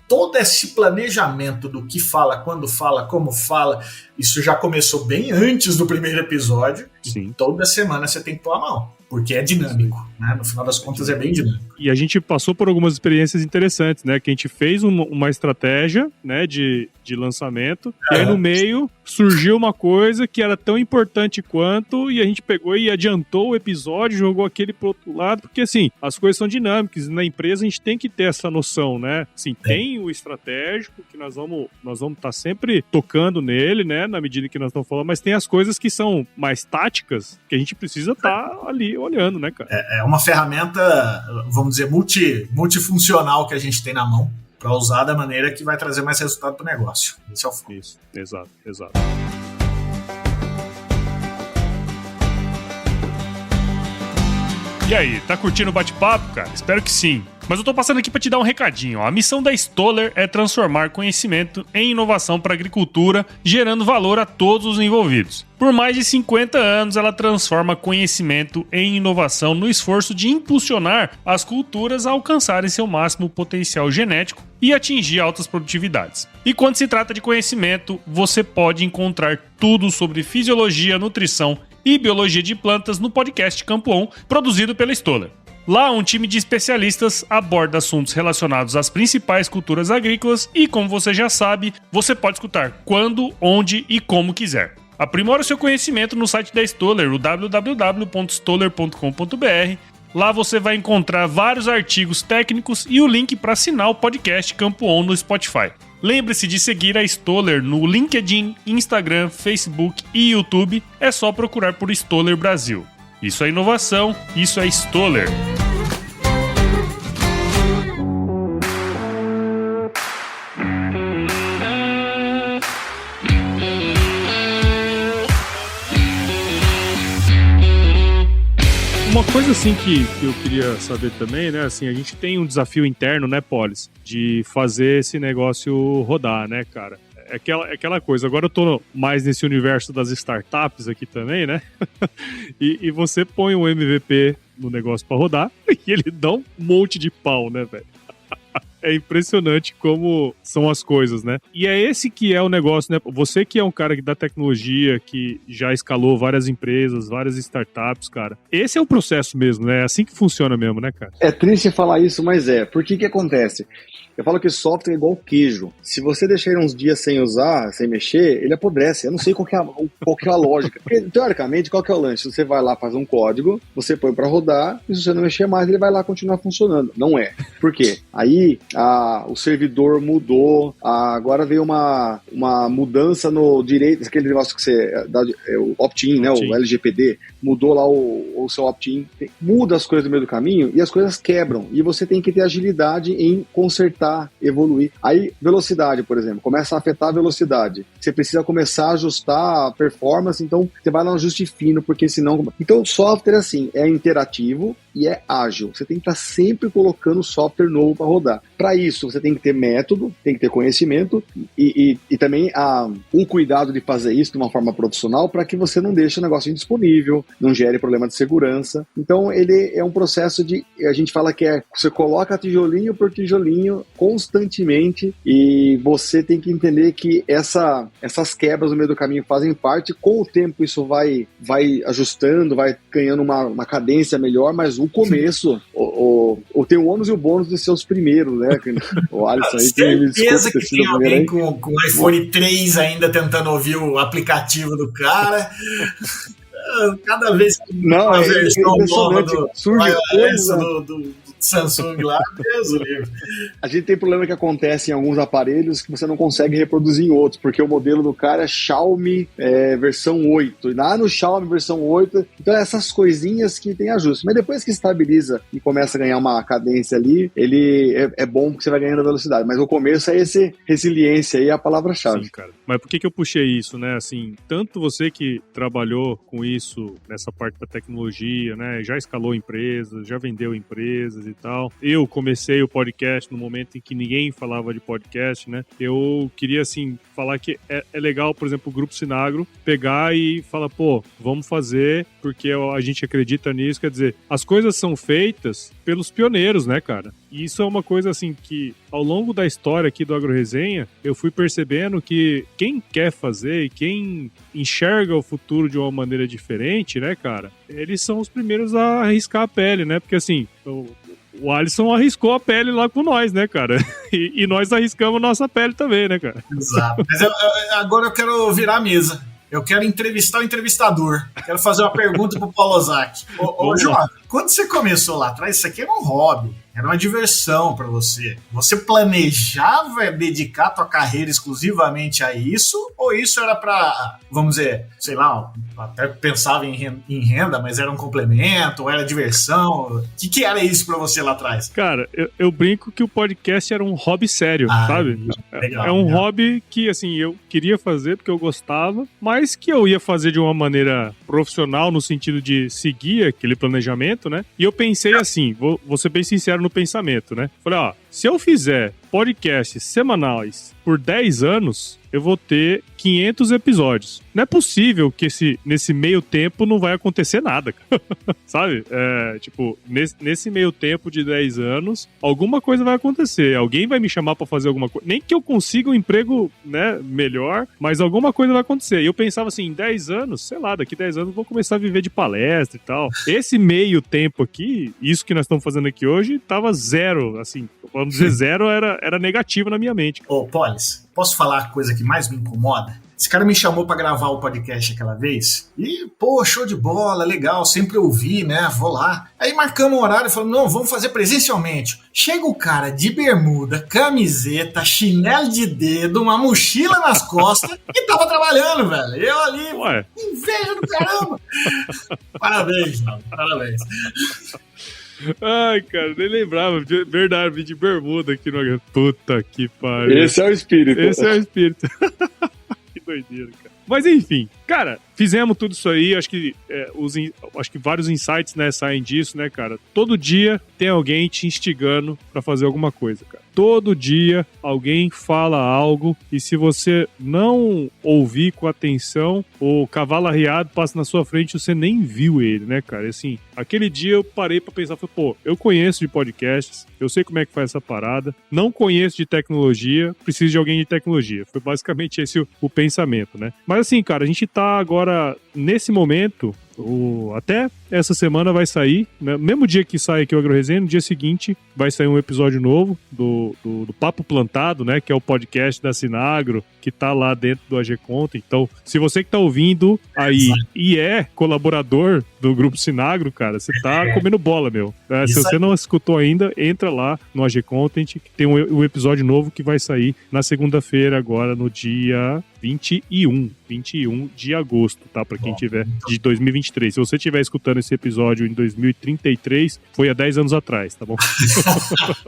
todo esse planejamento do que fala, quando fala, como fala, isso já começou bem antes do primeiro episódio. Sim. E toda semana você tem que pôr a mão, porque é dinâmico, né? No final das contas é bem dinâmico. E a gente passou por algumas experiências interessantes, né? Que a gente fez uma estratégia, né, de lançamento, e aí no meio surgiu uma coisa que era tão importante quanto, e a gente pegou e adiantou o episódio, jogou aquele pro outro lado, porque assim, as coisas são dinâmicas, na empresa a gente tem que ter essa noção, né? Assim, tem o estratégico, que nós vamos estar sempre tocando nele, né? Na medida que nós estamos falando, mas tem as coisas que são mais táticas, que a gente precisa estar ali olhando, né, cara? É uma ferramenta, vamos dizer, multifuncional que a gente tem na mão, para usar da maneira que vai trazer mais resultado para o negócio. Esse é o foco. Isso, exato. E aí, tá curtindo o bate-papo, cara? Espero que sim. Mas eu tô passando aqui para te dar um recadinho. A missão da Stoller é transformar conhecimento em inovação para a agricultura, gerando valor a todos os envolvidos. Por mais de 50 anos, ela transforma conhecimento em inovação no esforço de impulsionar as culturas a alcançarem seu máximo potencial genético e atingir altas produtividades. E quando se trata de conhecimento, você pode encontrar tudo sobre fisiologia, nutrição e biologia de plantas no podcast Campo On, produzido pela Stoller. Lá, um time de especialistas aborda assuntos relacionados às principais culturas agrícolas e, como você já sabe, você pode escutar quando, onde e como quiser. Aprimore o seu conhecimento no site da Stoller, o www.stoller.com.br. Lá você vai encontrar vários artigos técnicos e o link para assinar o podcast Campo On no Spotify. Lembre-se de seguir a Stoller no LinkedIn, Instagram, Facebook e YouTube. É só procurar por Stoller Brasil. Isso é inovação, isso é Stoller. Uma coisa assim que eu queria saber também, né? Assim, a gente tem um desafio interno, né, Polis, de fazer esse negócio rodar, né, cara? É aquela coisa. Agora eu tô mais nesse universo das startups aqui também, né? e você põe um MVP no negócio pra rodar e ele dá um monte de pau, né, velho? É impressionante como são as coisas, né? E é esse que é o negócio, né? Você que é um cara da tecnologia, que já escalou várias empresas, várias startups, cara. Esse é o processo mesmo, né? É assim que funciona mesmo, né, cara? É triste falar isso, mas é. Por que acontece? Eu falo que software é igual queijo. Se você deixar ele uns dias sem usar, sem mexer, ele apodrece. Eu não sei qual que é a lógica. Porque, teoricamente, qual que é o lance? Você vai lá, faz um código, você põe pra rodar, e se você não mexer mais, ele vai lá continuar funcionando. Não é. Por quê? Aí, o servidor mudou, agora veio uma mudança no direito, aquele negócio que você dá, o opt-in, né, o LGPD, mudou lá o seu opt-in, muda as coisas no meio do caminho e as coisas quebram, e você tem que ter agilidade em consertar, evoluir. Aí, velocidade, por exemplo, começa a afetar a velocidade, você precisa começar a ajustar a performance, então você vai lá no ajuste fino, porque senão... Então, o software, assim, é interativo e é ágil, você tem que estar sempre colocando software novo para rodar. Para isso, você tem que ter método, tem que ter conhecimento e também o cuidado de fazer isso de uma forma profissional para que você não deixe o negócio indisponível, não gere problema de segurança. Então, ele é um processo a gente fala que você coloca tijolinho por tijolinho constantemente e você tem que entender que essas quebras no meio do caminho fazem parte. Com o tempo, isso vai ajustando, vai ganhando uma cadência melhor, mas o começo, tem o ônus e o bônus de ser os primeiros, né? O Alisson aí tem certeza que tem alguém com o iPhone 3 ainda tentando ouvir o aplicativo do cara. Cada vez que uma versão nova surge do Samsung lá, Deus o livre. A gente tem problema que acontece em alguns aparelhos que você não consegue reproduzir em outros, porque o modelo do cara é Xiaomi versão 8, e lá no Xiaomi versão 8, então essas coisinhas que tem ajuste, mas depois que estabiliza e começa a ganhar uma cadência ali, ele é bom porque você vai ganhando velocidade, mas o começo é esse resiliência aí, é a palavra-chave. Sim, cara. Mas por que eu puxei isso, né? Assim, tanto você que trabalhou com isso nessa parte da tecnologia, né? Já escalou empresas, já vendeu empresas e tal. Eu comecei o podcast no momento em que ninguém falava de podcast, né? Eu queria, assim, falar que é legal, por exemplo, o Grupo Sinagro pegar e falar, pô, vamos fazer porque a gente acredita nisso. Quer dizer, as coisas são feitas pelos pioneiros, né, cara? E isso é uma coisa, assim, que ao longo da história aqui do AgroResenha, eu fui percebendo que quem quer fazer e quem enxerga o futuro de uma maneira diferente, né, cara? Eles são os primeiros a arriscar a pele, né? Porque, assim, o Alisson arriscou a pele lá com nós, né, cara? E nós arriscamos nossa pele também, né, cara? Exato. Mas agora eu quero virar a mesa. Eu quero entrevistar o entrevistador. Quero fazer uma pergunta pro Paulo Ozaki. Ô João, quando você começou lá atrás, isso aqui era um hobby, era uma diversão para você. Você planejava dedicar a tua carreira exclusivamente a isso? Ou isso era para, vamos dizer, sei lá, até pensava em renda, mas era um complemento, ou era diversão? O que era isso para você lá atrás? Cara, eu brinco que o podcast era um hobby sério, sabe? Legal, é um hobby que, assim, eu queria fazer porque eu gostava, mas que eu ia fazer de uma maneira profissional, no sentido de seguir aquele planejamento, né? E eu pensei assim, vou ser bem sincero no pensamento, né? Falei, ó, se eu fizer podcasts semanais por 10 anos, eu vou ter 500 episódios. Não é possível que nesse meio tempo não vai acontecer nada, sabe? Tipo, nesse meio tempo de 10 anos, alguma coisa vai acontecer. Alguém vai me chamar pra fazer alguma coisa. Nem que eu consiga um emprego, né, melhor, mas alguma coisa vai acontecer. E eu pensava assim, em 10 anos, sei lá, daqui 10 anos eu vou começar a viver de palestra e tal. Esse meio tempo aqui, isso que nós estamos fazendo aqui hoje, tava zero, assim, vamos dizer zero, era negativo na minha mente. Ô, Polis, posso falar a coisa que mais me incomoda? Esse cara me chamou pra gravar o podcast aquela vez e, pô, show de bola, legal, sempre ouvi, né, vou lá. Aí marcamos um horário e falamos, não, vamos fazer presencialmente. Chega o cara de bermuda, camiseta, chinelo de dedo, uma mochila nas costas e tava trabalhando, velho. Eu ali, Ué. Inveja do caramba. Parabéns, mano, parabéns. Ai, cara, nem lembrava. Verdade, vi de bermuda aqui no... Puta que pariu. Esse é o espírito. Esse é o espírito. Que doideira, cara. Mas enfim, cara, fizemos tudo isso aí. Acho que vários insights, né, saem disso, né, cara? Todo dia tem alguém te instigando pra fazer alguma coisa, cara. Todo dia alguém fala algo e se você não ouvir com atenção, o cavalo arriado passa na sua frente e você nem viu ele, né, cara? E assim, aquele dia eu parei pra pensar, falei, pô, eu conheço de podcasts, eu sei como é que faz essa parada, não conheço de tecnologia, preciso de alguém de tecnologia. Foi basicamente esse o pensamento, né? Mas assim, cara, a gente tá agora, nesse momento... Até essa semana vai sair, né? Mesmo dia que sai aqui o AgroResenha, no dia seguinte vai sair um episódio novo do Papo Plantado, né? Que é o podcast da Sinagro, que tá lá dentro do AG Conta. Então, se você que tá ouvindo aí e é colaborador do Grupo Sinagro, cara, você tá comendo bola, meu. Se você não escutou ainda, entra lá no AG Content, que tem um episódio novo que vai sair na segunda-feira, agora no dia 21 de agosto, tá? Pra quem tiver de 2023. Se você estiver escutando esse episódio em 2033, foi há 10 anos atrás, tá bom?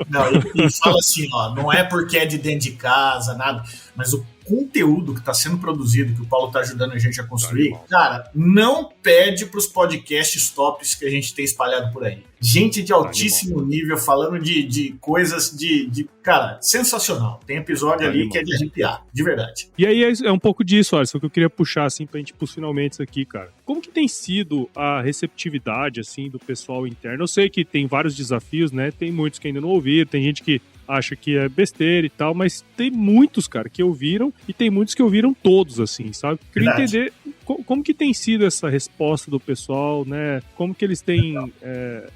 Não, e fala assim, ó, não é porque é de dentro de casa, nada, mas o conteúdo que está sendo produzido, que o Paulo está ajudando a gente a construir, cara, não pede para os podcasts tops que a gente tem espalhado por aí. Gente de altíssimo nível falando de coisas cara, sensacional. Tem episódio ali que é de arrepiar, de verdade. E aí é um pouco disso, Alisson, que eu queria puxar, assim, pra gente ir pros finalmente aqui, cara. Como que tem sido a receptividade, assim, do pessoal interno? Eu sei que tem vários desafios, né? Tem muitos que ainda não ouviram, tem gente que acha que é besteira e tal, mas tem muitos, cara, que ouviram e tem muitos que ouviram todos, assim, sabe? Queria entender como que tem sido essa resposta do pessoal, né? Como que eles têm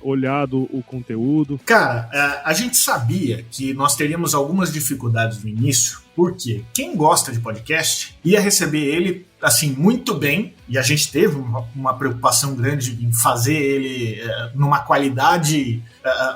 olhado o conteúdo? Cara, a gente sabia que nós teríamos algumas dificuldades no início, porque quem gosta de podcast ia receber ele, assim, muito bem, e a gente teve uma preocupação grande em fazer ele numa qualidade,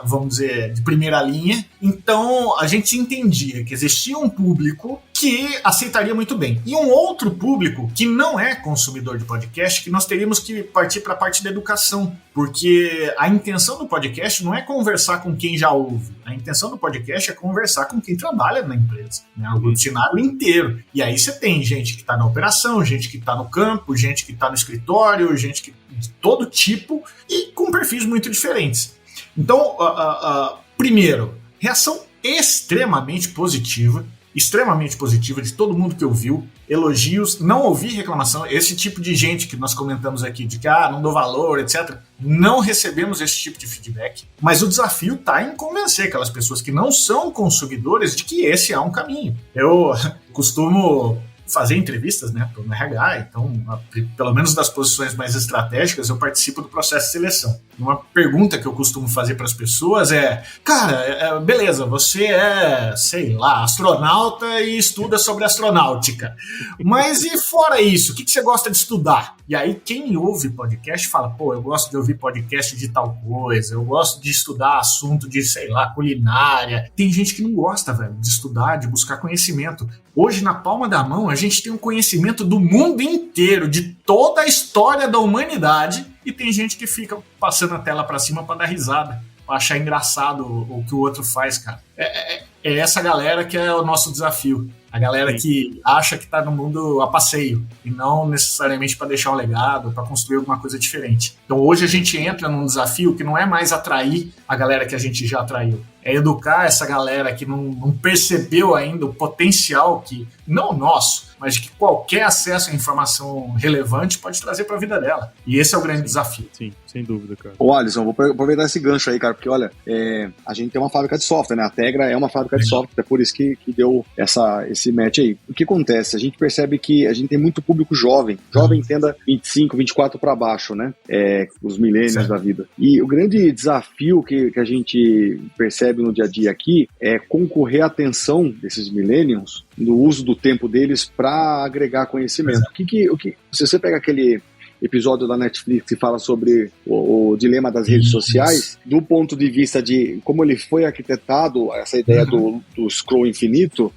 vamos dizer, de primeira linha. Então, a gente entendia que existia um público que aceitaria muito bem. E um outro público que não é consumidor de podcast, que nós teríamos que partir para a parte da educação. Porque a intenção do podcast não é conversar com quem já ouve. A intenção do podcast é conversar com quem trabalha na empresa, né? O cenário inteiro. E aí você tem gente que está na operação, gente que está no campo, gente que está no escritório, gente que, de todo tipo e com perfis muito diferentes. Então, primeiro, reação extremamente positiva de todo mundo que ouviu, elogios, não ouvi reclamação, esse tipo de gente que nós comentamos aqui, de que não dou valor, etc., não recebemos esse tipo de feedback, mas o desafio está em convencer aquelas pessoas que não são consumidores de que esse é um caminho. Eu costumo fazer entrevistas, né, tô no RH, então, pelo menos das posições mais estratégicas, eu participo do processo de seleção. uma pergunta que eu costumo fazer para as pessoas cara, beleza, você é, sei lá, astronauta e estuda sobre astronáutica, mas e fora isso, o que você gosta de estudar? E aí quem ouve podcast fala, pô, eu gosto de ouvir podcast de tal coisa, eu gosto de estudar assunto de, sei lá, culinária. Tem gente que não gosta, velho, de estudar, de buscar conhecimento. Hoje, na palma da mão, a gente tem um conhecimento do mundo inteiro, de toda a história da humanidade, e tem gente que fica passando a tela pra cima pra dar risada, pra achar engraçado o que o outro faz, cara. É essa galera que é o nosso desafio. A galera que acha que tá no mundo a passeio e não necessariamente para deixar um legado, para construir alguma coisa diferente. Então hoje a gente entra num desafio que não é mais atrair a galera que a gente já atraiu, é educar essa galera que não percebeu ainda o potencial que, não nosso, mas que qualquer acesso à informação relevante pode trazer para a vida dela. E esse é o grande desafio. Sim, sem dúvida, cara. Ô, Alisson, vou aproveitar esse gancho aí, cara, porque, olha, a gente tem uma fábrica de software, né? A Tegra é uma fábrica de software, é por isso que deu esse match aí. O que acontece? A gente percebe que a gente tem muito público jovem. Jovem, entenda 25, 24 para baixo, né? Os millennials da vida. E o grande desafio que a gente percebe no dia a dia aqui é concorrer à atenção desses millennials no uso do tempo deles para agregar conhecimento. Se você pega aquele episódio da Netflix que fala sobre o dilema das redes sociais, do ponto de vista de como ele foi arquitetado, essa ideia do scroll infinito,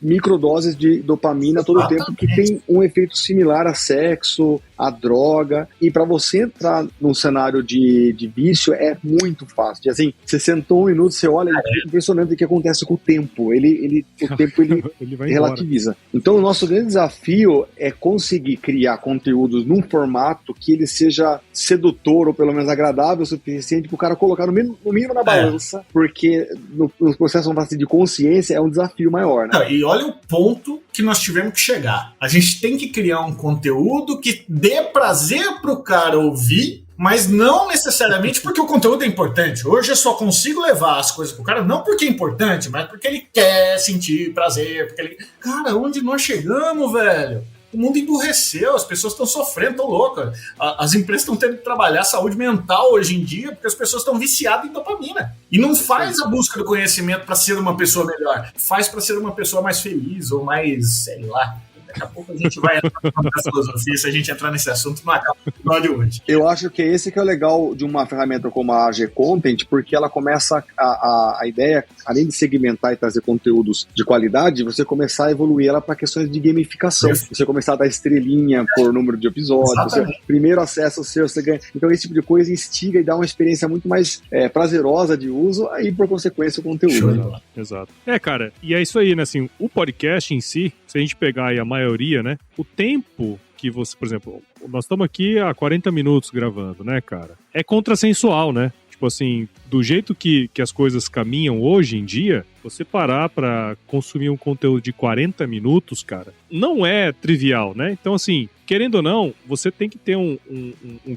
microdoses de dopamina todo o tempo, que tem um efeito similar a sexo, a droga, e para você entrar num cenário de vício é muito fácil. Assim, você sentou um minuto, você olha, é impressionante o que acontece com o tempo. O tempo ele relativiza. Embora. Então o nosso grande desafio é conseguir criar conteúdos num formato que ele seja sedutor, ou pelo menos agradável o suficiente para o cara colocar no mínimo na balança, porque no processo de consciência é um desafio maior, né? E olha o ponto que nós tivemos que chegar. A gente tem que criar um conteúdo que dê prazer pro cara ouvir, mas não necessariamente porque o conteúdo é importante. Hoje eu só consigo levar as coisas pro cara, não porque é importante, mas porque ele quer sentir prazer, Cara, onde nós chegamos, velho? O mundo emburreceu, as pessoas estão sofrendo, estão loucas. As empresas estão tendo que trabalhar a saúde mental hoje em dia porque as pessoas estão viciadas em dopamina. E não faz a busca do conhecimento para ser uma pessoa melhor, faz para ser uma pessoa mais feliz ou mais, sei lá. Daqui a pouco a gente vai entrar na filosofia, se a gente entrar nesse assunto, não acaba o episódio hoje. Eu acho que esse que é o legal de uma ferramenta como a AG Content, porque ela começa a ideia, além de segmentar e trazer conteúdos de qualidade, você começar a evoluir ela para questões de gamificação. Você começar a dar estrelinha por número de episódios, você, primeiro acesso ao seu, você ganha. Então esse tipo de coisa instiga e dá uma experiência muito mais prazerosa de uso, aí por consequência o conteúdo. Né? Exato. Cara, e é isso aí, né? Assim, o podcast em si, se a gente pegar aí a maioria, né? O tempo que você, por exemplo, nós estamos aqui há 40 minutos gravando, né, cara? É contrassensual, né? Tipo assim, do jeito que as coisas caminham hoje em dia, você parar pra consumir um conteúdo de 40 minutos, cara, não é trivial, né? Então, assim, querendo ou não, você tem que ter um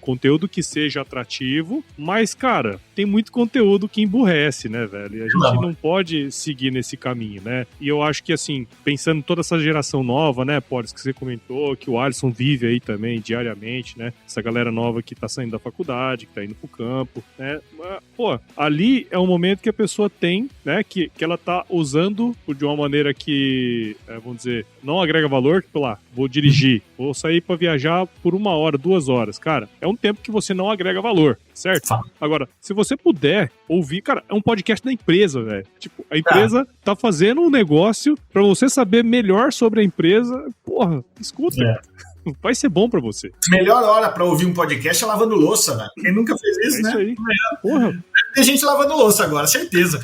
conteúdo que seja atrativo, mas, cara, tem muito conteúdo que emburrece, né, velho? E a gente não pode seguir nesse caminho, né? E eu acho que, assim, pensando em toda essa geração nova, né, Polis, que você comentou, que o Alisson vive aí também diariamente, né? Essa galera nova que tá saindo da faculdade, que tá indo pro campo, né? Pô, ali é um momento que a pessoa tem, né, que ela tá usando de uma maneira que, vamos dizer, não agrega valor, tipo lá, vou dirigir, vou sair pra viajar por 1 hora, 2 horas, cara, é um tempo que você não agrega valor, certo? Agora, se você puder ouvir, cara, é um podcast da empresa, velho. Tipo, a empresa tá fazendo um negócio pra você saber melhor sobre a empresa, porra, escuta. Vai ser bom pra você. Melhor hora pra ouvir um podcast é lavando louça, velho. Quem nunca fez isso, né? Isso aí. Porra. Tem gente lavando louça agora, certeza.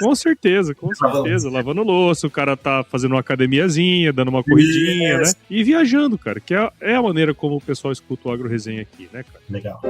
Com certeza. Lavando louça, o cara tá fazendo uma academiazinha, dando uma corridinha, né? E viajando, cara, que é a maneira como o pessoal escuta o Agro Resenha aqui, né, cara? Legal.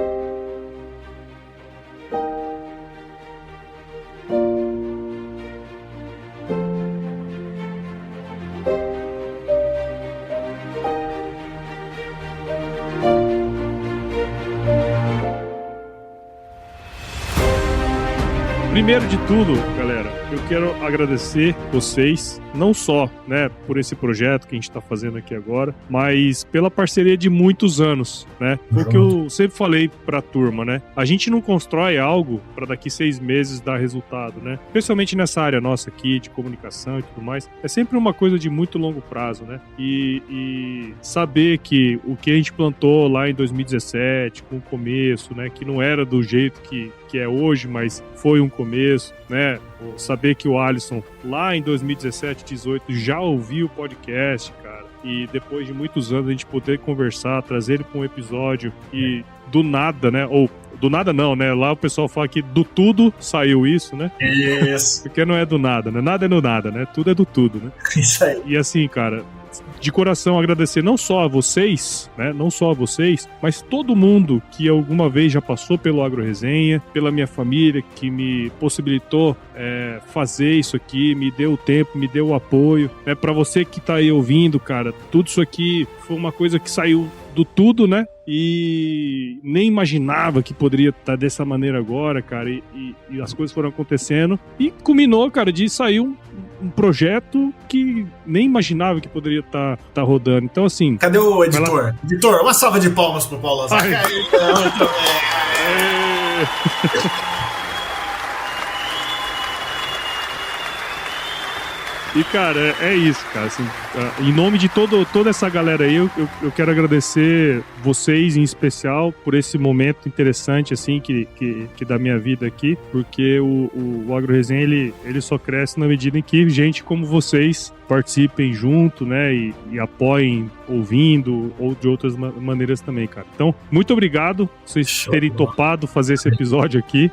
Primeiro de tudo, galera, eu quero agradecer vocês, não só, né, por esse projeto que a gente está fazendo aqui agora, mas pela parceria de muitos anos, né? Foi o que eu sempre falei pra turma, né? A gente não constrói algo para daqui 6 meses dar resultado, né? Especialmente nessa área nossa aqui de comunicação e tudo mais, é sempre uma coisa de muito longo prazo, né? E saber que o que a gente plantou lá em 2017, com o começo, né, que não era do jeito que é hoje, mas foi um começo, né? Saber que o Alisson lá em 2017, 2018 já ouviu o podcast, cara, e depois de muitos anos a gente poder conversar, trazer ele para um episódio e do nada, né? Ou do nada não, né? Lá o pessoal fala que do tudo saiu isso, né? Isso. Porque não é do nada, né? Nada é do nada, né? Tudo é do tudo, né? Isso aí. E assim, cara, de coração agradecer não só a vocês, né? Não só a vocês, mas todo mundo que alguma vez já passou pelo Agro Resenha, pela minha família, que me possibilitou fazer isso aqui, me deu o tempo, me deu o apoio, né? Pra você que tá aí ouvindo, cara, tudo isso aqui foi uma coisa que saiu do tudo, né? E nem imaginava que poderia estar dessa maneira agora, cara, e as coisas foram acontecendo e culminou, cara, de sair um projeto que nem imaginava que poderia estar rodando. Então, assim... Cadê o editor? Editor, uma salva de palmas pro Paulo Azaghal. E, cara, é isso, cara. Assim, em nome de toda essa galera aí, eu quero agradecer vocês, em especial, por esse momento interessante, assim, que da minha vida aqui, porque o Agro Resenha, ele só cresce na medida em que gente como vocês participem junto, né, e apoiem ouvindo, ou de outras maneiras também, cara. Então, muito obrigado por vocês terem topado fazer esse episódio aqui.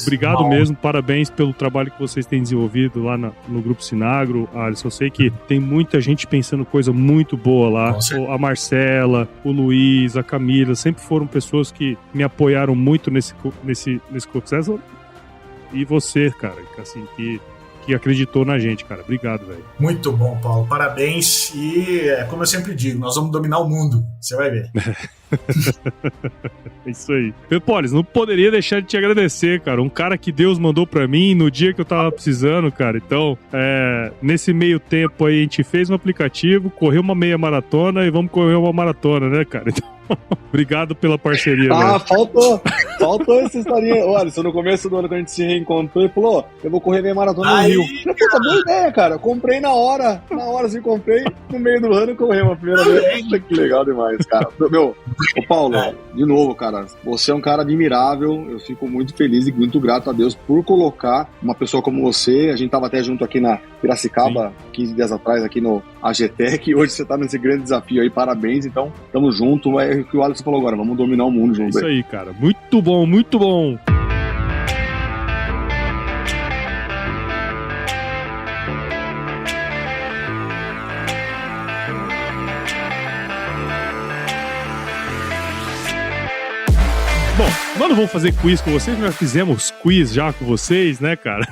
Obrigado mesmo, parabéns pelo trabalho que vocês têm desenvolvido lá no Grupo Sinagro, Alisson. Eu sei que tem muita gente pensando coisa muito boa lá. A Marcela, o Luiz, a Camila, sempre foram pessoas que me apoiaram muito nesse processo. E você, cara, assim, que acreditou na gente, cara. Obrigado, velho. Muito bom, Paulo. Parabéns. E, como eu sempre digo, nós vamos dominar o mundo. Você vai ver. É isso aí. Polis, não poderia deixar de te agradecer, cara. Um cara que Deus mandou pra mim no dia que eu tava precisando, cara. Então, nesse meio tempo aí, a gente fez um aplicativo, correu uma meia maratona e vamos correr uma maratona, né, cara? Então, obrigado pela parceria. Faltou essa historinha. Olha, no começo do ano, quando a gente se reencontrou, ele falou: eu vou correr meia maratona no Rio. Puta, boa ideia, cara. Eu comprei na hora. Assim, comprei no meio do ano e corri uma primeira vez. Que legal demais, cara. Ô Paulo, de novo, cara, você é um cara admirável. Eu fico muito feliz e muito grato a Deus por colocar uma pessoa como você. A gente tava até junto aqui na Piracicaba, 15 dias atrás, aqui no AGTEC, e hoje você tá nesse grande desafio aí. Parabéns, então, tamo junto. É o que o Alisson falou agora, vamos dominar o mundo junto. Isso aí, cara. Muito bom, muito bom. Bom, nós não vamos fazer quiz com vocês, nós fizemos quiz já com vocês, né, cara?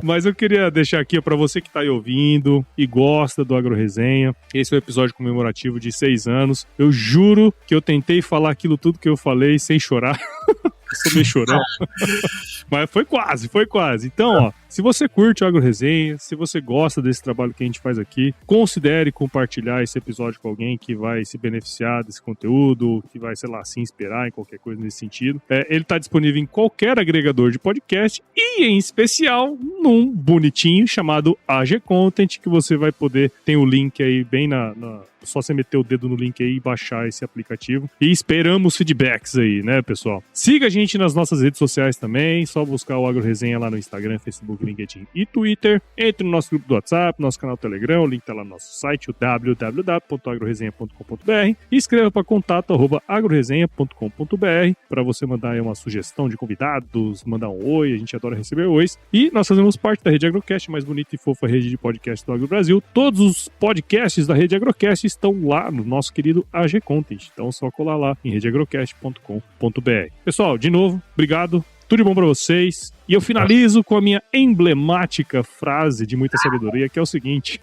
Mas eu queria deixar aqui pra você que tá aí ouvindo e gosta do Agro Resenha. Esse é o episódio comemorativo de 6 anos. Eu juro que eu tentei falar aquilo tudo que eu falei sem chorar. Sou meio chorão. Mas foi quase. Então, ó, se você curte o Agro Resenha, se você gosta desse trabalho que a gente faz aqui, considere compartilhar esse episódio com alguém que vai se beneficiar desse conteúdo, que vai, sei lá, se inspirar em qualquer coisa nesse sentido. Ele tá disponível em qualquer agregador de podcast e, em especial, num bonitinho chamado AG Content, que você vai poder, tem o link aí bem só você meter o dedo no link aí e baixar esse aplicativo. E esperamos feedbacks aí, né, pessoal? Siga a gente nas nossas redes sociais também. Só buscar o Agro Resenha lá no Instagram, Facebook, LinkedIn e Twitter. Entre no nosso grupo do WhatsApp, nosso canal do Telegram. O link tá lá no nosso site, o www.agroresenha.com.br. E escreva para contato@agroresenha.com.br para você mandar aí uma sugestão de convidados, mandar um oi. A gente adora receber ois. E nós fazemos parte da Rede Agrocast, mais bonita e fofa rede de podcast do Agro Brasil. Todos os podcasts da Rede Agrocast estão lá no nosso querido AG Content. Então é só colar lá em redeagrocast.com.br. Pessoal, de novo, obrigado. Tudo de bom pra vocês. E eu finalizo com a minha emblemática frase de muita sabedoria, que é o seguinte: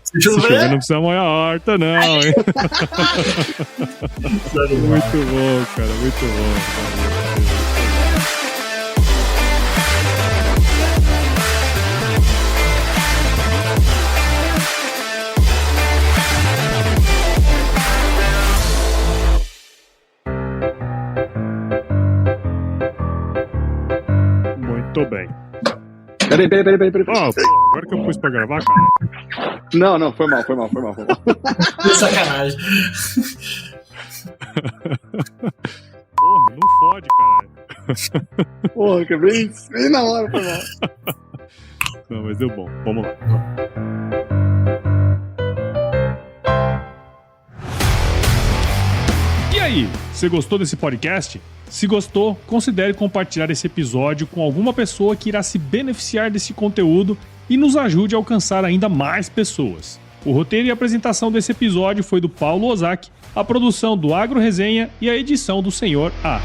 se chover, não precisa molhar a horta, não, hein? Muito bom, cara. Muito bom, cara. Muito bem. Peraí. Ó, pô, agora que eu pus pra gravar, cara. Não, foi mal. Que sacanagem. Porra, não fode, caralho. Porra, que bem na hora, foi mal. Não, mas deu bom. Vamos lá. E aí, você gostou desse podcast? Se gostou, considere compartilhar esse episódio com alguma pessoa que irá se beneficiar desse conteúdo e nos ajude a alcançar ainda mais pessoas. O roteiro e a apresentação desse episódio foi do Paulo Ozaki, a produção do Agro Resenha e a edição do Senhor A.